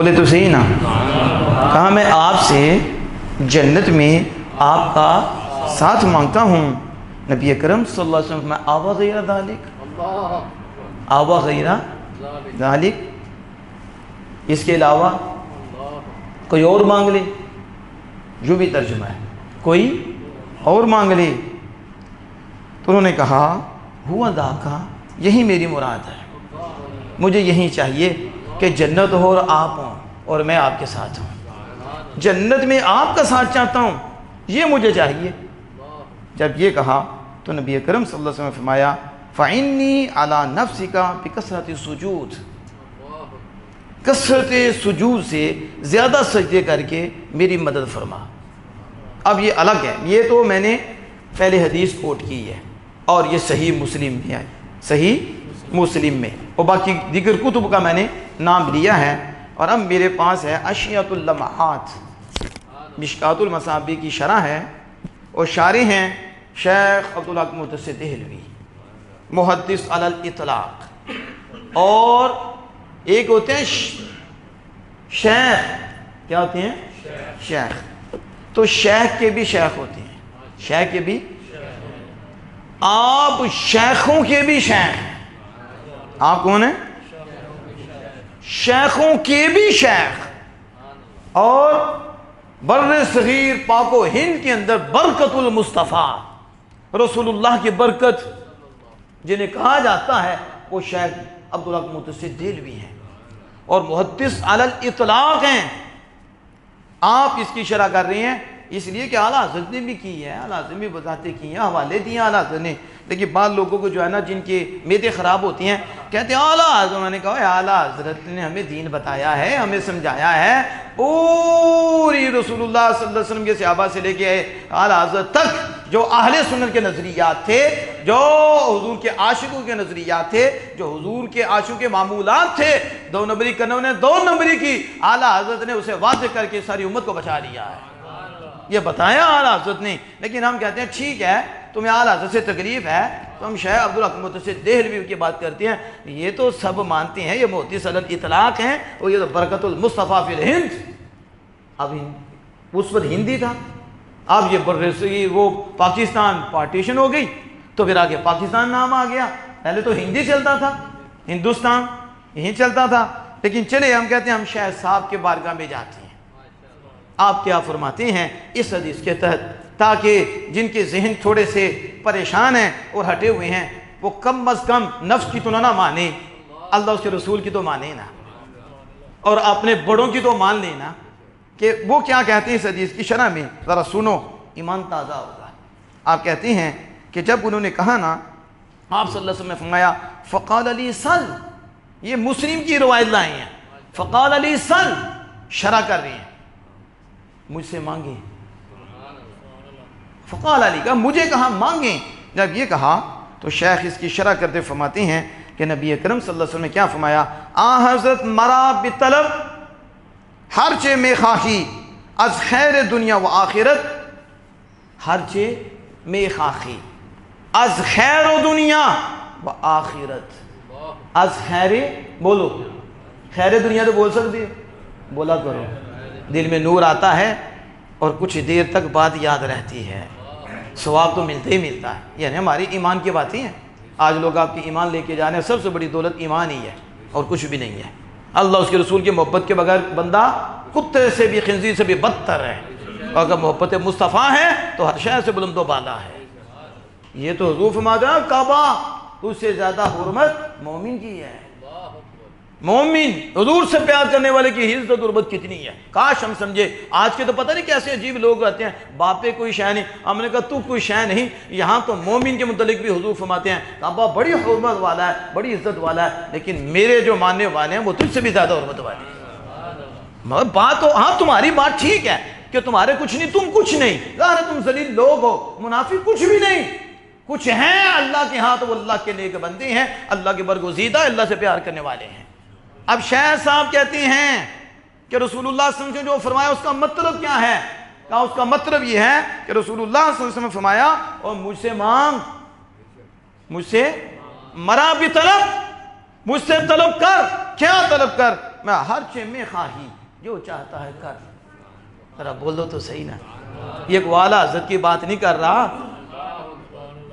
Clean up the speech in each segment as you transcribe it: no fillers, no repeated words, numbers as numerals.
بولے تو صحیح نا. کہا میں آپ سے جنت میں آپ کا ساتھ مانگتا ہوں. نبی اکرم صلی اللہ علیہ وسلم میں آوا غیر ذالک، آوا غیر ذالک، اس کے علاوہ کوئی اور مانگ لے، جو بھی ترجمہ ہے کوئی اور مانگ لے. تو انہوں نے کہا ہوا ذاکا، یہی میری مراد ہے، مجھے یہی چاہیے کہ جنت ہو اور آپ ہوں اور میں آپ کے ساتھ ہوں، جنت میں آپ کا ساتھ چاہتا ہوں، یہ مجھے چاہیے. جب یہ کہا تو نبی اکرم صلی اللہ علیہ وسلم نے فرمایا فَإِنِّي عَلَىٰ نَفْسِكَ بِكَثْرَةِ السُّجُودِ، کثرت سجود سے زیادہ سجدے کر کے میری مدد فرما. اب یہ الگ ہے، یہ تو میں نے پہلے حدیث کوٹ کی ہے اور یہ صحیح مسلم میں ہے، صحیح مسلم میں، اور باقی دیگر کتب کا میں نے نام لیا ہے. اور اب میرے پاس ہے اشیاۃ اللمحات، مشکات المصابیح کی شرح ہے اور شارح ہیں شیخ عبدالحق محدث دہلوی محدث علی الاطلاق، اور ایک ہوتے ہیں شیخ، کیا ہوتے ہیں شیخ، تو شیخ کے بھی شیخ ہوتے ہیں، شیخ کے بھی، آپ شیخوں کے بھی شیخ ہیں. آپ کون ہیں؟ شیخوں کے بھی شیخ. اور بر صغیر پاک و ہند کے اندر برکت المصطفیٰ، رسول اللہ کی برکت جنہیں کہا جاتا ہے، وہ شیخ عبدالحق محدث دہلوی ہیں اور محدث علی الاطلاق ہیں. آپ اس کی شرح کر رہے ہیں اس لیے کہ اعلیٰ حضرت نے بھی کی ہے، اعلیٰ حضرت نے بھی وضاحتیں کی ہیں، حوالے دیے اعلیٰ حضرت نے. لیکن بعض لوگوں کو جو ہے نا جن کے معدے خراب ہوتی ہیں کہتے ہیں اعلیٰ حضرت نے کہا اعلیٰ حضرت نے ہمیں دین بتایا ہے، ہمیں سمجھایا ہے، پوری رسول اللہ صلی اللہ علیہ وسلم کے صحابہ سے لے کے اعلیٰ حضرت تک جو اہل سنت کے نظریات تھے، جو حضور کے عاشقوں کے نظریات تھے، جو حضور کے عاشقوں کے معمولات تھے، دو نمبری کرنے انہیں دو نمبری کی، اعلیٰ حضرت نے اسے واضح کر کے ساری امت کو بچا لیا ہے، یہ بتایا اعلیٰ حضرت نے. لیکن ہم کہتے ہیں ٹھیک ہے تمہیں اعلیٰ حضرت سے تکلیف ہے تو ہم شیخ عبدالحق محدث دہلوی کی بات کرتے ہیں، یہ تو سب مانتے ہیں، یہ محدث علی الاطلاق ہیں، اور یہ تو برکت المصطفیٰ فی الہند. اب اس وقت ہندی تھا، اب یہ برصغیر وہ پاکستان پارٹیشن ہو گئی تو پھر آگے پاکستان نام آ گیا. پہلے تو ہندی چلتا تھا، ہندوستان یہیں چلتا تھا. لیکن چلے ہم کہتے ہیں ہم شیخ صاحب کے بارگاہ میں جاتے ہیں. آپ کیا فرماتے ہیں اس حدیث کے تحت، تاکہ جن کے ذہن تھوڑے سے پریشان ہیں اور ہٹے ہوئے ہیں وہ کم از کم نفس کی تو نہ مانے، اللہ اس کے رسول کی تو مانے نا، اور اپنے بڑوں کی تو مان لینا کہ وہ کیا کہتے ہیں اس حدیث کی شرح میں. ذرا سنو، ایمان تازہ ہوگا. آپ کہتے ہیں کہ جب انہوں نے کہا نا، آپ صلی اللہ علیہ وسلم نے فرمایا فقال علی سل، یہ مسلم کی روایت لائی ہیں، فقال علی سل، شرح کر رہی ہیں مجھ سے مانگیں. فقال علی کا مجھے کہا مانگیں. جب یہ کہا تو شیخ اس کی شرح کرتے فرماتے ہیں کہ نبی اکرم صلی اللہ علیہ وسلم نے کیا فرمایا، حضرت مرا بطلب ہر چے میں خواہی از خیر دنیا و آخرت، ہر چے میں خواہی از خیر و دنیا و آخرت. از خیر بولو، خیر دنیا تو بول سکتے بولا کرو، دل میں نور آتا ہے اور کچھ دیر تک بات یاد رہتی ہے، ثواب تو ملتا ہی ملتا ہے. یعنی ہماری ایمان کی باتیں ہیں. آج لوگ آپ کی ایمان لے کے جانے ہیں، سب سے بڑی دولت ایمان ہی ہے اور کچھ بھی نہیں ہے. اللہ اس کے رسول کی محبت کے بغیر بندہ کتے سے بھی خنزیر سے بھی بدتر ہے، اور اگر محبت مصطفیٰ ہے تو ہر شے سے بلند و بالا ہے. یہ تو حضور فرماتے ہیں کعبہ تو اس سے زیادہ حرمت مومن کی ہے. مومن حضور سے پیار کرنے والے کی عزت اور حرمت کتنی ہے. کاش ہم سمجھے. آج کے تو پتہ نہیں کیسے عجیب لوگ رہتے ہیں، باپ پہ کوئی شے نہیں. ہم نے کہا تو کوئی شے نہیں. یہاں تو مومن کے متعلق بھی حضور فرماتے ہیں کعبہ بڑی حرمت والا ہے، بڑی عزت والا ہے، لیکن میرے جو ماننے والے ہیں وہ تجھ سے بھی زیادہ حرمت والے ہیں. مگر بات تو ہاں تمہاری بات ٹھیک ہے کہ تمہارے کچھ نہیں، تم کچھ نہیں، ظاہر تم ذلیل لوگ ہو، منافق کچھ بھی نہیں. کچھ ہیں اللہ کے ہاں تو وہ اللہ کے نیک بندے ہیں، اللہ کے برگزیدہ، اللہ سے پیار کرنے والے ہیں. اب شیخ صاحب کہتے ہیں کہ رسول اللہ صلی اللہ علیہ وسلم نے جو فرمایا اس کا مطلب کیا ہے؟ کہا اس کا مطلب یہ ہے کہ رسول اللہ صلی اللہ علیہ وسلم نے فرمایا اور مجھ سے مانگ، مجھ سے مرا بھی طلب، مجھ سے طلب کر. کیا طلب کر؟ میں ہر چے میں خواہی جو چاہتا ہے کر. ذرا بولو تو صحیح نا. یہ ایک والا حضرت کی بات نہیں کر رہا,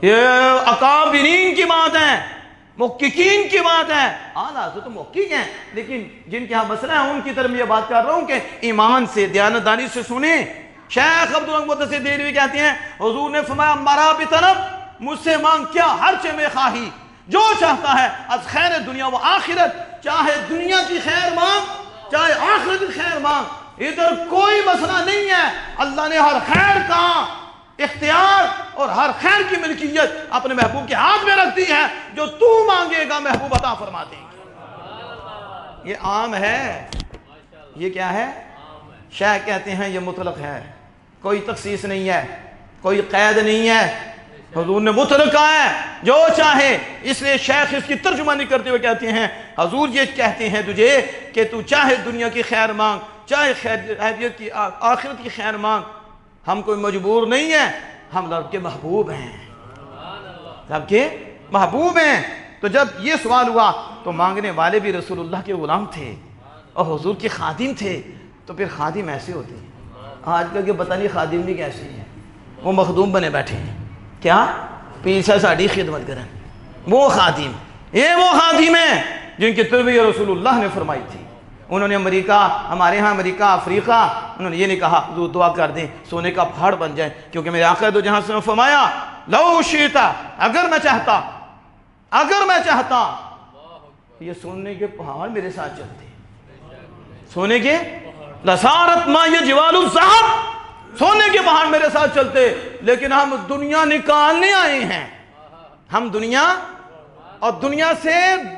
یہ اکابرین کی بات ہے, محققین کی بات ہے. اعلیٰ حضرت تو محقق ہیں, لیکن جن کے ہاں مسئلہ ہے ان کی طرف یہ بات کر رہا ہوں کہ ایمان سے, دیانتداری سے سنیں. شیخ عبدالمقدس دہلوی کہتے ہیں حضور نے فرمایا مرا بطلب, مجھ سے مانگ کیا ہر چے میں خواہی جو چاہتا ہے از خیر دنیا و آخرت, چاہے دنیا کی خیر مانگ چاہے آخرت کی خیر مانگ, ادھر کوئی مسئلہ نہیں ہے. اللہ نے ہر خیر کا اختیار اور ہر خیر کی ملکیت اپنے محبوب کے ہاتھ میں رکھ دی ہے. جو تو مانگے گا محبوب عطا فرما دیں گے. یہ عام ہے, یہ کیا ہے؟ شیخ کہتے ہیں یہ مطلق ہے, کوئی تخصیص نہیں ہے, کوئی قید نہیں ہے. حضور نے مطلق کہا ہے جو چاہے. اس لیے شیخ اس کی ترجمانی کرتے ہوئے کہتے ہیں حضور یہ کہتے ہیں تجھے کہ تو چاہے دنیا کی خیر مانگ چاہے خیریت کی آخرت کی خیر مانگ, ہم کوئی مجبور نہیں ہیں, ہم رب کے محبوب ہیں, رب کے محبوب ہیں. تو جب یہ سوال ہوا تو مانگنے والے بھی رسول اللہ کے غلام تھے اور حضور کے خادم تھے. تو پھر خادم ایسے ہوتے ہیں, آج کل کے پتہ نہیں خادم بھی کیسے ہیں, وہ مخدوم بنے بیٹھے ہیں. کیا پیچھے ساڑھی خدمت کریں, وہ خادم, یہ وہ خادم ہیں جن کی تربیت رسول اللہ نے فرمائی تھی. انہوں نے امریکہ, ہمارے ہاں امریکہ افریقہ, انہوں نے یہ نہیں کہا حضور دعا کر دیں سونے کا پہاڑ بن جائے, کیونکہ میرے آقا دو جہاں سے فرمایا لو شئتا, اگر میں چاہتا یہ سونے کے پہاڑ میرے ساتھ چلتے, سونے کے لسارت ما یہ جوال الذہب, سونے کے پہاڑ میرے ساتھ چلتے. لیکن ہم دنیا نکالنے آئے ہیں, ہم دنیا اور دنیا سے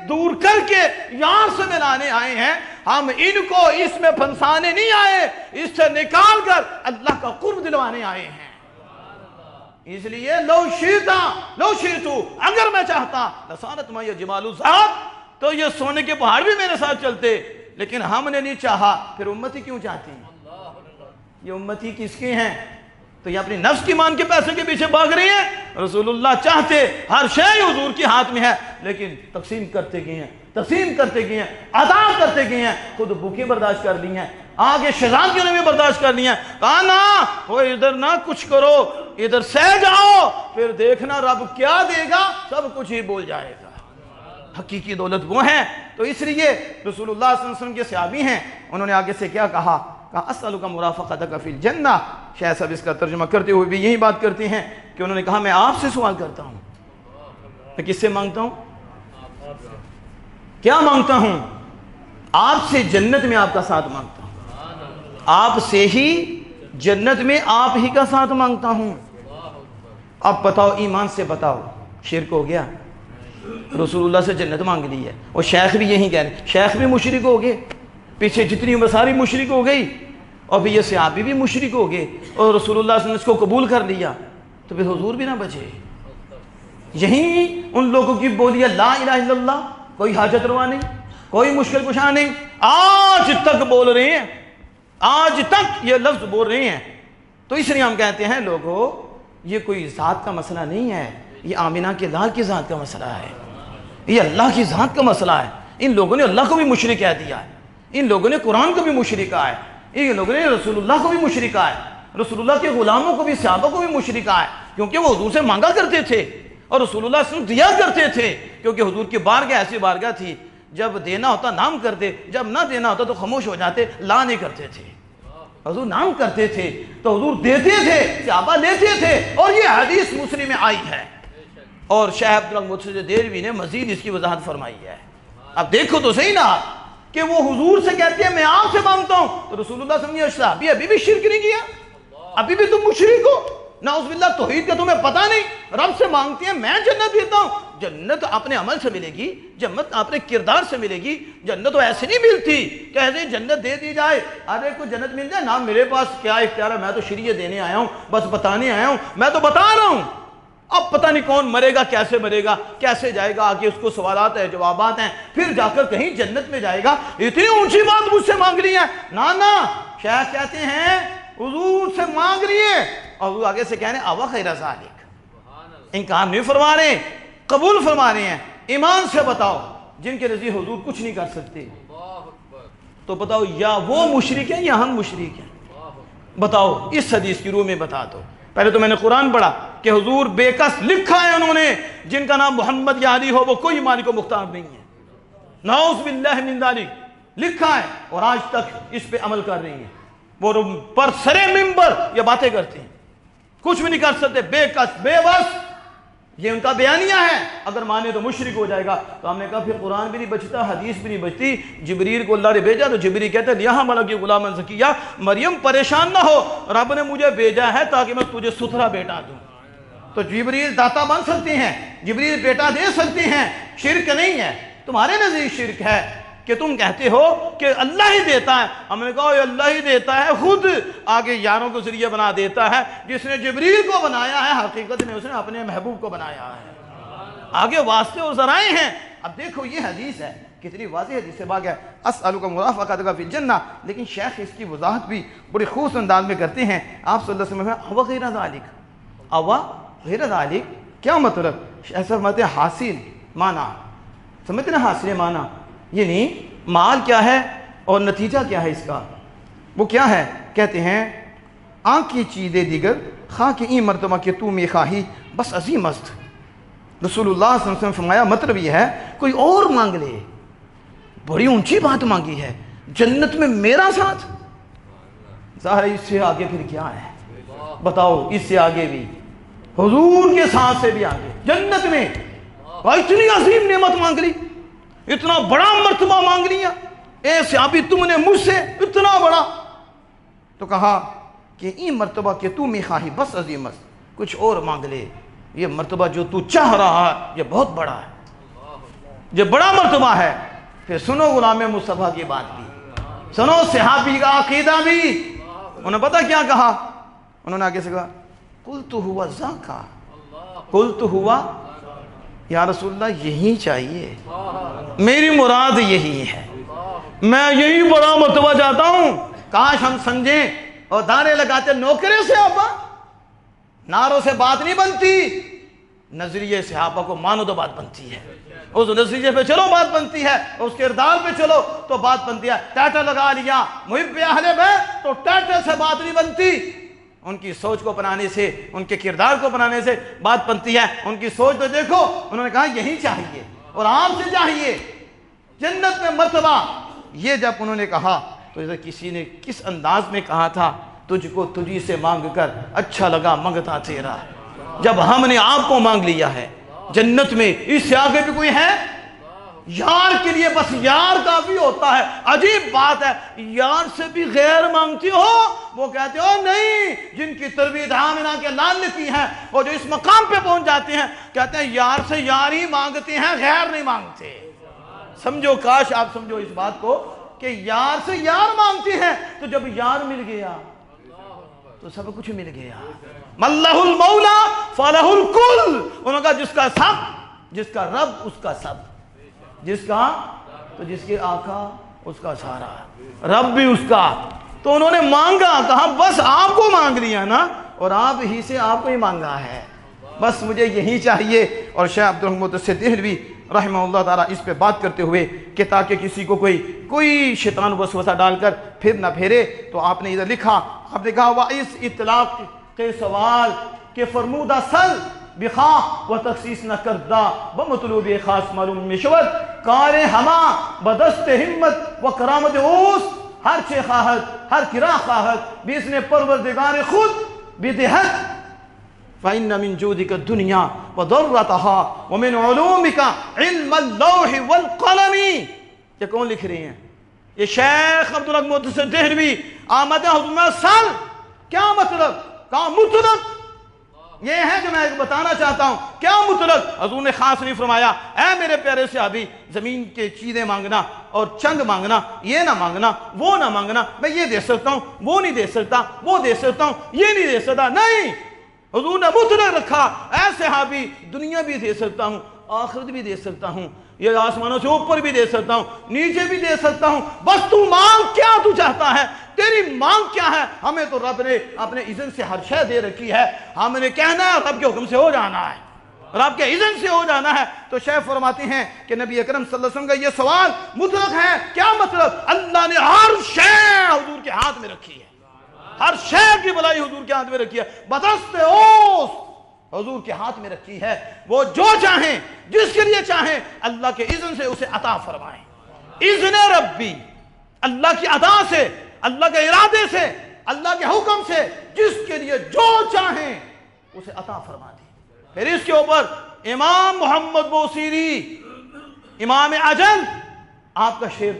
دور کر کے یار سے ملانے آئے ہیں. ہم ان کو اس میں پھنسانے نہیں آئے, اس سے نکال کر اللہ کا قرب دلوانے آئے ہیں. اس لیے لو شئتو, اگر میں چاہتا لسارت ما یہ جبال الذہب, تو یہ سونے کے پہاڑ بھی میرے ساتھ چلتے. لیکن ہم نے نہیں چاہا. پھر امتی کیوں چاہتی ہیں؟ یہ امتی کس کے ہیں؟ تو یہ اپنی نفس کی مان کے پیسے کے پیچھے بھاگ رہی ہیں. رسول اللہ چاہتے ہر شے حضور کے ہاتھ میں ہے, لیکن تقسیم کرتے گئے ہیں, عطا کرتے گئے ہیں. خود بھوکیں برداشت کر لی ہیں, آگے شہزادیوں نے بھی برداشت کر لی ہیں. کہا نا وہ ادھر نہ کچھ کرو, ادھر سہ جاؤ, پھر دیکھنا رب کیا دے گا, سب کچھ ہی بول جائے گا. حقیقی دولت وہ ہیں. تو اس لیے رسول اللہ صلی اللہ علیہ وسلم کے صحابی ہیں, انہوں نے آگے سے کیا کہا اسألک مرافقتک فی الجنہ. شیخ صاحب اس کا ترجمہ کرتے ہوئے بھی یہی بات کرتے ہیں کہ انہوں نے کہا میں آپ سے سوال کرتا ہوں. میں کس سے مانگتا ہوں؟ کیا مانگتا ہوں؟ آپ سے جنت میں آپ کا ساتھ مانگتا ہوں, آپ سے ہی جنت میں آپ ہی کا ساتھ مانگتا ہوں. اب بتاؤ, ایمان سے بتاؤ, شرک ہو گیا؟ رسول اللہ سے جنت مانگ لی ہے, اور شیخ بھی یہی کہہ رہے ہیں, شیخ بھی مشرک ہو گئے, پیچھے جتنی عمر ساری مشرک ہو گئی, اور پھر یہ صحابی بھی مشرک ہو گئے, اور رسول اللہ صلی اللہ علیہ وسلم نے اس کو قبول کر لیا, تو پھر حضور بھی نہ بچے. یہی ان لوگوں کی بولی ہے لا الہ الا اللہ, کوئی حاجت روا نہیں, کوئی مشکل کشا نہیں, آج تک بول رہے ہیں, آج تک یہ لفظ بول رہے ہیں. تو اس لیے ہم کہتے ہیں لوگوں, یہ کوئی ذات کا مسئلہ نہیں ہے, یہ آمینہ کے لال کی ذات کا مسئلہ ہے, یہ اللہ کی ذات کا مسئلہ ہے. ان لوگوں نے اللہ کو بھی مشرک کہہ دیا ہے, ان لوگوں نے قرآن کو بھی مشرک کہا ہے, ان لوگوں نے رسول اللہ کو بھی مشرک کہا ہے, رسول اللہ کے غلاموں کو بھی, صحابہ کو بھی مشرک کہا ہے, کیونکہ وہ حضور سے مانگا کرتے تھے اور رسول اللہ صلی اللہ علیہ وسلم دیا کرتے تھے. کیونکہ حضور کی بارگاہ ایسی بارگاہ تھی, جب دینا ہوتا نام کرتے, جب نہ دینا ہوتا تو خاموش ہو جاتے, لا نہیں کرتے تھے. حضور نام کرتے تھے تو حضور دیتے تھے, صحابہ لیتے تھے, اور یہ حدیث مسلم میں آئی ہے. اور شیخ عبدالمقدس دہلوی نے مزید اس کی وضاحت فرمائی ہے. اب دیکھو تو صحیح نا کہ وہ حضور سے کہتے ہیں میں آپ سے مانگتا ہوں, تو رسول اللہ صلی اللہ علیہ وسلم ابھی بھی شرک نہیں کیا, ابھی بھی تم مشرک ہو, نعوذ باللہ توحید کا تمہیں پتہ نہیں. رب سے مانگتی ہیں میں جنت دیتا ہوں, جنت اپنے عمل سے ملے گی, جنت اپنے کردار سے ملے گی. جنت تو ایسے نہیں ملتی کہ ایسے جنت دے دی جائے, ارے کو جنت مل جائے نا, میرے پاس کیا اختیار ہے, میں تو شریعت دینے آیا ہوں, بس بتانے آیا ہوں, میں تو بتا رہا ہوں. اب پتہ نہیں کون مرے گا, کیسے مرے گا, کیسے جائے گا, آگے اس کو سوالات ہیں, جوابات ہیں, پھر جا کر کہیں جنت میں جائے گا. اتنی اونچی بات مجھ سے مانگ لی ہے نا. شیخ کہتے ہیں حضور سے مانگ رہی ہے, اور حضور آگے سے کہہ رہے ہیں اوا خیر ذالک, انکار نہیں فرما رہے, قبول فرما رہے ہیں. ایمان سے بتاؤ, جن کے رضی حضور کچھ نہیں کر سکتے, تو بتاؤ یا وہ مشرک ہیں یا ہم مشرک ہیں؟ بتاؤ اس حدیث کی روح میں بتا دو۔ پہلے تو میں نے قرآن پڑھا کہ حضور بے کس لکھا ہے انہوں نے جن کا نام محمد یا علی ہو وہ کوئی مالک و مختار نہیں ہے، نعوذ باللہ من ذالک، لکھا ہے، اور آج تک اس پہ عمل کر رہی ہیں۔ وہ پر سرے منبر یہ باتیں کرتے ہیں، کچھ بھی نہیں کر سکتے، بے کس بے بس، یہ ان کا بیانیہ ہے۔ اگر مانے تو مشرک ہو جائے گا۔ تو ہم نے کہا پھر قرآن بھی نہیں بچتا، حدیث بھی نہیں بچتی۔ جبریل کو اللہ نے بھیجا تو جبریل کہتے ہیں یہاں ملک غلام زکیہ، مریم پریشان نہ ہو، رب نے مجھے بھیجا ہے تاکہ میں تجھے ستھرا بیٹا دوں۔ تو جبریل داتا بن سکتے ہیں، جبریل بیٹا دے سکتے ہیں، شرک نہیں ہے۔ تمہارے نزدیک شرک ہے کہ تم کہتے ہو کہ اللہ ہی دیتا ہے۔ ہم نے کہا یہ اللہ ہی دیتا ہے، خود آگے یاروں کو ذریعہ بنا دیتا ہے۔ جس نے جبریل کو بنایا ہے حقیقت میں اس نے اپنے محبوب کو بنایا ہے، آگے واسطے اور ذرائع ہیں۔ اب دیکھو یہ حدیث ہے، کتنی واضح حدیث سے باغ ہے، اسألک مرافقتک فی الجنہ، لیکن شیخ اس کی وضاحت بھی بڑی خوبصورت انداز میں کرتے ہیں۔ آپ صلی اللہ علیہ وسلم او غیر ذالک، او غیر ذالک کیا مطلب؟ شیخ فرماتے ہیں حاصل معنی، سمجھتے نا حاصل معنی، یعنی مال کیا ہے اور نتیجہ کیا ہے اس کا، وہ کیا ہے؟ کہتے ہیں آنکھ کی چیزیں دیگر خواہ کہ این مرتبہ کہ تو میں خواہی بس عظیم است۔ رسول اللہ صلی اللہ علیہ وسلم فرمایا مطلب یہ ہے کوئی اور مانگ لے، بڑی اونچی بات مانگی ہے، جنت میں میرا ساتھ، ظاہر اس سے آگے پھر کیا ہے بتاؤ؟ اس سے آگے بھی حضور کے ساتھ سے بھی آگے جنت میں اتنی عظیم نعمت مانگ لی، اتنا بڑا مرتبہ مانگ لیا، اے صحابی تم نے مجھ سے اتنا بڑا۔ تو کہا کہ این مرتبہ کہ تو میں خواہی بس عظیم است، کچھ اور مانگ لے، یہ مرتبہ جو تو چاہ رہا ہے یہ بہت بڑا ہے، یہ بڑا مرتبہ ہے۔ پھر سنو غلام مصطفیٰ کی بات بھی، سنو صحابی کا عقیدہ بھی۔ انہوں نے پتہ کیا کہا؟ انہوں نے آگے سے کہا قلت ہوا ذاکا، قلت ہوا یا رسول اللہ یہی چاہیے، میری مراد یہی ہے، میں یہی بڑا مرتبہ چاہتا ہوں۔ کاش ہم سمجھیں اور دانے لگاتے، نوکرے سے ابا ناروں سے بات نہیں بنتی، نظریے صحابہ کو مانو تو بات بنتی ہے، اس نظریے پہ چلو بات بنتی ہے، اس کردار پہ چلو تو بات بنتی ہے۔ ٹائٹل لگا لیا محب اہل بیت تو ٹائٹل سے بات نہیں بنتی، ان کی سوچ کو بنانے سے، ان کے کردار کو بنانے سے بات بنتی ہے۔ ان کی سوچ تو دیکھو، انہوں نے کہا یہی چاہیے اور آپ سے چاہیے جنت میں مرتبہ۔ یہ جب انہوں نے کہا تو کسی نے کس انداز میں کہا تھا، تجھ کو تجھی سے مانگ کر اچھا لگا منگتا تیرا، جب ہم نے آپ کو مانگ لیا ہے جنت میں، اس سے آگے بھی کوئی ہے؟ یار کے لیے بس یار کافی ہوتا ہے۔ عجیب بات ہے، یار سے بھی غیر مانگتی ہو، وہ کہتے ہو نہیں، جن کی تربیت آمنہ کے لال نے کی ہے اور جو اس مقام پہ پہنچ جاتے ہیں کہتے ہیں یار سے یار ہی مانگتے ہیں، غیر نہیں مانگتے۔ سمجھو، کاش آپ سمجھو اس بات کو کہ یار سے یار مانگتے ہیں، تو جب یار مل گیا تو سب کچھ مل گیا۔ مَلَّهُ الْمَوْلَى فَلَهُ الْكُلُّ، انہوں نے کہا جس کا سب، جس کا رب اس کا سب، جس کا تو جس کے آقا اس کا سارا، رب بھی اس کا۔ تو انہوں نے مانگا، کہا بس آپ کو مانگ لیا نا، اور آپ ہی سے آپ کو ہی مانگا ہے، بس مجھے یہی چاہیے۔ اور شیخ عبدالرحمن دہلوی رحمہ اللہ تعالیٰ اس پہ بات کرتے ہوئے کہ تاکہ کسی کو کوئی شیطان وسوسہ ڈال کر پھر نہ پھیرے، تو آپ نے ادھر لکھا، آپ نے کہا وَإِسْ اطلاق کے سوال کہ فرمودہ سل بخواہ و تخصیص نہ کردہ بمطلوب خاص معلوم مشور کار ہما بدست ہمت و کرامت اوس ہر چے خواہد ہر کرا خواہد بیسن پروردگار خود بدہت فَإِنَّ مِن جُودِكَ الدُّنْيَا وَضَرَّتَهَا وَمِنْ عُلُومِكَ عِلْمَ اللَّوْحِ وَالْقَلَمِ۔ یہ کون لکھ رہے ہیں؟ یہ شیخ عبدالرحمن دہلوی آمد حضور سال کیا مطلب؟ کہا مطلق یہ ہے جو میں بتانا چاہتا ہوں، کیا مطلق؟ حضور نے خاص نہیں فرمایا اے میرے پیارے صحابی زمین کے چیزیں مانگنا اور چنگ مانگنا، یہ نہ مانگنا، وہ نہ مانگنا، میں یہ دے سکتا ہوں، وہ نہیں دے سکتا، وہ دے سکتا ہوں، یہ نہیں دے سکتا، نہیں، حضور نے مطلق رکھا اے صحابی دنیا بھی دے سکتا ہوں، آخرت بھی دے سکتا ہوں، یہ آسمانوں سے اوپر بھی دے سکتا ہوں، نیچے بھی دے سکتا ہوں، بس تو مانگ کیا تو چاہتا ہے، تیری مانگ کیا ہے؟ ہمیں تو رب نے اپنے اذن سے ہر شے دے رکھی ہے، ہم نے کہنا ہے رب کے حکم سے ہو جانا ہے۔ اور آپ کے اذن سے ہو جانا ہے۔ تو شیخ فرماتے ہیں کہ نبی اکرم صلی اللہ علیہ وسلم کا یہ سوال مطلق ہے۔ کیا مطلب؟ اللہ نے ہر شے حضور کے ہاتھ میں رکھی ہے، ہر شے کی بلائی حضور کے ہاتھ میں رکھی ہے، بدست اوس حضور کے ہاتھ میں رکھی ہے۔ وہ جو چاہیں، جس کے لیے چاہیں، اللہ کے اذن سے اسے عطا فرمائیں۔ اذن ربی، اللہ کی عطا سے، اللہ کے ارادے سے، اللہ کے حکم سے، جس کے لیے جو چاہیں اسے عطا فرما دی۔ پھر اس کے اوپر امام محمد بوصیری، امام اجل، آپ کا شعر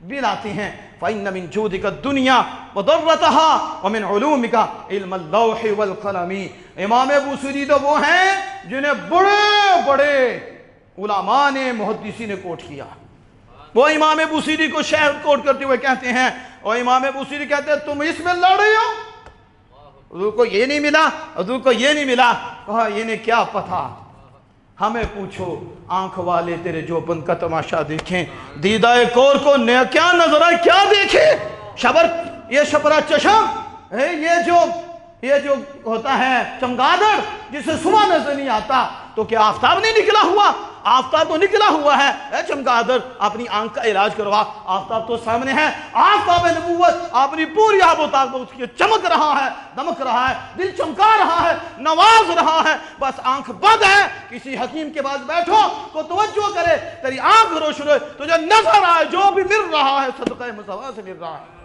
بھی لاتے ہیں، فَإِنَّ مِن جُودِكَ الدُّنْيَا وَضَرَّتَهَا وَمِنْ عُلُومِكَ عِلْمَ اللَّوْحِ وَالْقَلَمِ۔ امام بوصیری تو وہ ہیں جنہیں بڑے بڑے علماء نے، محدثین نے کوٹ کیا۔ وہ امام بوصیری کو شعر کوٹ کرتے ہوئے کہتے ہیں، اور امام بوصیری کہتے ہیں تم اس میں لڑ رہے ہو، حضور کو یہ نہیں ملا، حضور کو یہ نہیں ملا۔ کہا انہیں کیا پتہ، ہمیں پوچھو آنکھ والے تیرے جوبن کا تماشا دیکھیں، دیدہ کور کو کیا نظر آئے، کیا دیکھیں؟ یہ شبرا چشم، یہ جو ہوتا ہے چمگادڑ جسے صبح نظر نہیں آتا، تو کیا آفتاب نہیں نکلا ہوا؟ آفتاب تو نکلا ہوا ہے۔ اے چمگادڑ، اپنی آنکھ کا علاج کروا، آفتاب تو سامنے ہے۔ آفتاب نبوت اپنی پوری آب و تاب اس کی چمک رہا ہے، دمک رہا ہے، دل چمکا رہا ہے، نواز رہا ہے۔ بس آنکھ بد ہے، کسی حکیم کے پاس بیٹھو کو توجہ کرے، تیری آنکھ روشن ہو، تجھے نظر آئے جو بھی مل رہا ہے صدقہ مصطفیٰ سے مل رہا ہے۔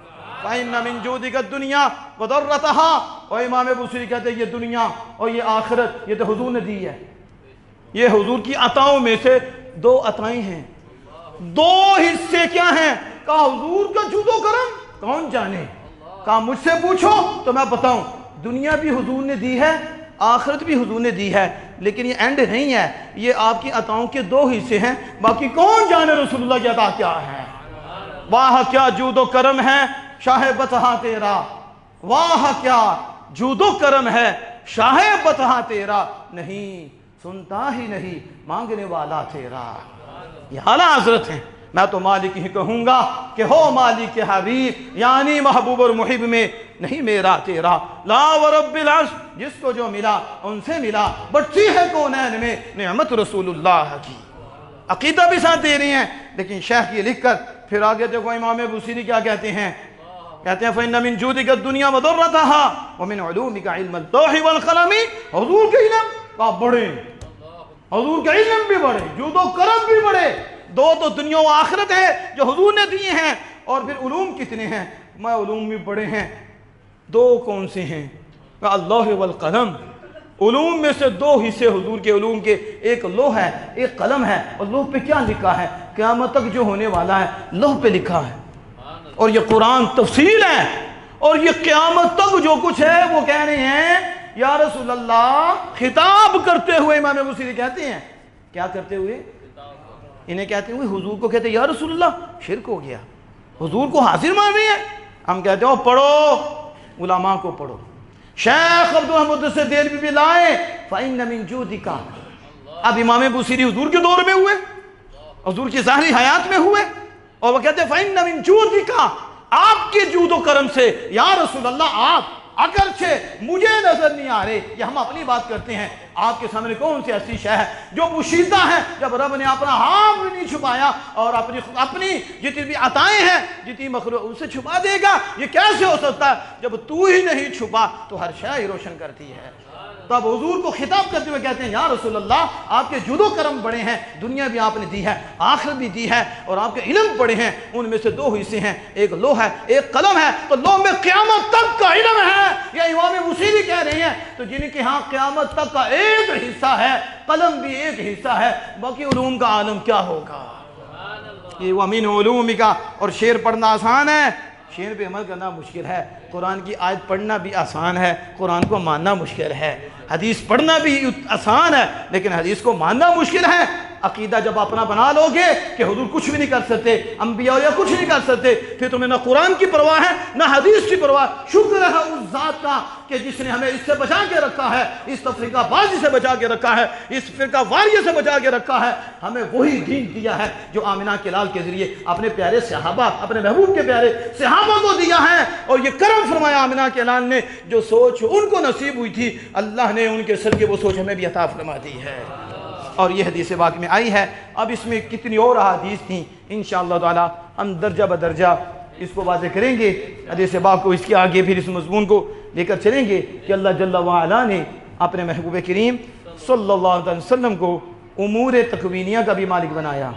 فَإِنَّ مِن جُودِكَ الدُّنْيَا وَضَرَّتَهَا۔ اور امام بوصیری کہتے ہیں یہ دنیا اور یہ آخرت یہ تو حضور نے دی ہے، یہ حضور کی عطاؤں میں سے دو عطائیں ہیں۔ دو حصے کیا ہیں؟ کہا حضور کا جود و کرم کون جانے، کہا مجھ سے پوچھو تو میں بتاؤں۔ دنیا بھی حضور نے دی ہے، آخرت بھی حضور نے دی ہے، لیکن یہ اینڈ نہیں ہے، یہ آپ کی عطاؤں کے دو حصے ہیں، باقی کون جانے رسول اللہ کی عطا کیا ہے۔ واہ کیا جود و کرم ہے شاہ بطحہ تیرا، واہ کیا جود و کرم ہے شاہ بطحہ تیرا، نہیں سنتا ہی نہیں مانگنے والا تیرا۔ یہ اعلیٰ حضرت ہیں۔ میں تو مالک ہی کہوں گا کہ ہو مالک حبیب، یعنی محبوب اور محب میں نہیں میرا تیرا۔ لا ورب العرش، جس کو جو ملا ان سے ملا، بڑھتی ہے کونین میں نعمت رسول اللہ کی۔ عقیدہ بھی ساتھ دے رہی ہیں، لیکن شیخ یہ لکھ کر پھر آگے دیکھو امام بوصیری کیا کہتے ہیں، کہتے ہیں فَإِنَّ مِن جُودِكَ الدُّنْيَا وَضَرَّتَهَا وَمِنْ عُلُومِكَ عِلْمَ اللَّوْحِ وَالْقَلَمِ۔ حضور کے علم کا بڑھے، حضور کے علم بھی بڑھے، جود و کرم بھی بڑھے۔ دو تو دنیا و آخرت ہے جو حضور نے دیے ہیں، اور پھر علوم کتنے ہیں؟ میں علوم بھی بڑے ہیں۔ دو کون سے ہیں؟ اللہ والقلم۔ علوم میں سے دو حصے حضور کے علوم کے، ایک لوح ہے ایک قلم ہے، اور لوح پہ کیا لکھا ہے؟ قیامت تک جو ہونے والا ہے لوح پہ لکھا ہے، اور یہ قرآن تفصیل ہے، اور یہ قیامت تک جو کچھ ہے وہ کہہ رہے ہیں یا رسول اللہ، خطاب کرتے ہوئے امام بوصیری کہتے ہیں، کیا کرتے ہوئے؟ انہیں کہتے ہوئے حضور کو کہتے ہیں یا رسول اللہ شرک ہو گیا، حضور کو حاضر مان رہی ہے۔ ہم کہتے ہیں پڑھو، علماء کو پڑھو۔ شیخ عبدالحمد سے دہلوی بھی لائے فَإِنَّ مِن جُودِكَ۔ اب امام بوصیری حضور کے دور میں ہوئے، حضور کی ظاہری حیات میں ہوئے، اور وہ کہتے ہیں فَإِنَّ مِن جُودِكَ، آپ کے جود و کرم سے یا رسول اللہ، آپ اگرچہ مجھے نظر نہیں آ رہے، یہ ہم اپنی بات کرتے ہیں، آپ کے سامنے کون سی ایسی شے ہے جو پوشیدہ ہے؟ جب رب نے اپنا ہاتھ بھی نہیں چھپایا، اور اپنی جتنی بھی عطائیں ہیں، جتنی مخلوق، اسے چھپا دے گا؟ یہ کیسے ہو سکتا ہے؟ جب تو ہی نہیں چھپا تو ہر شے ہی روشن کرتی ہے۔ تب حضور کو خطاب کرتے ہوئے کہتے ہیں یا رسول اللہ، آپ کے جود و کرم بڑے ہیں، دنیا بھی آپ نے دی ہے، آخرت بھی دی ہے، اور آپ کے علم بڑے ہیں، ان میں سے دو حصے ہیں، ایک لوح ہے ایک قلم ہے۔ تو لوح میں قیامت تک کا علم ہے، یہ امام بوصیری کہہ رہے ہیں۔ تو جن کے ہاں قیامت تک کا ایک حصہ ہے، قلم بھی ایک حصہ ہے، باقی علوم کا عالم کیا ہوگا؟ یہ وَمِنْ عُلُومِكَ، اور شعر پڑھنا آسان ہے، شعر پہ عمل کرنا مشکل ہے۔ قرآن کی آیت پڑھنا بھی آسان ہے، قرآن کو ماننا مشکل ہے۔ حدیث پڑھنا بھی آسان ہے، لیکن حدیث کو ماننا مشکل ہے۔ عقیدہ جب اپنا بنا لو گے کہ حضور کچھ بھی نہیں کر سکتے، انبیاء یا کچھ نہیں کر سکتے، پھر تمہیں نہ قرآن کی پرواہ ہے نہ حدیث کی پرواہ۔ شکر ہے اس ذات کا کہ جس نے ہمیں اس سے بچا کے رکھا ہے، اس تفریقہ بازی سے بچا کے رکھا ہے، اس فرقہ واریت سے بچا کے رکھا ہے۔ ہمیں وہی دین دیا ہے جو آمنہ کے لال کے ذریعے اپنے پیارے صحابہ، اپنے محبوب کے پیارے صحابہ کو دیا ہے، اور اور یہ کرم فرمایا آمنہ کے اعلان نے، جو سوچ ان کو نصیب ہوئی تھی اللہ نے ان کے صدقے وہ سوچ ہمیں بھی عطا فرما دی ہے۔ اور یہ حدیث پاک میں آئی ہے۔ اب اس میں کتنی اور احادیث تھیں، انشاءاللہ تعالی ہم درجہ بدرجہ اس کو واضح کریں گے حدیث پاک کو، اس کے آگے پھر اس مضمون کو لے کر چلیں گے کہ اللہ جل وعلا نے اپنے محبوب کریم صلی اللہ علیہ وسلم کو امور تکوینیہ کا بھی مالک بنایا،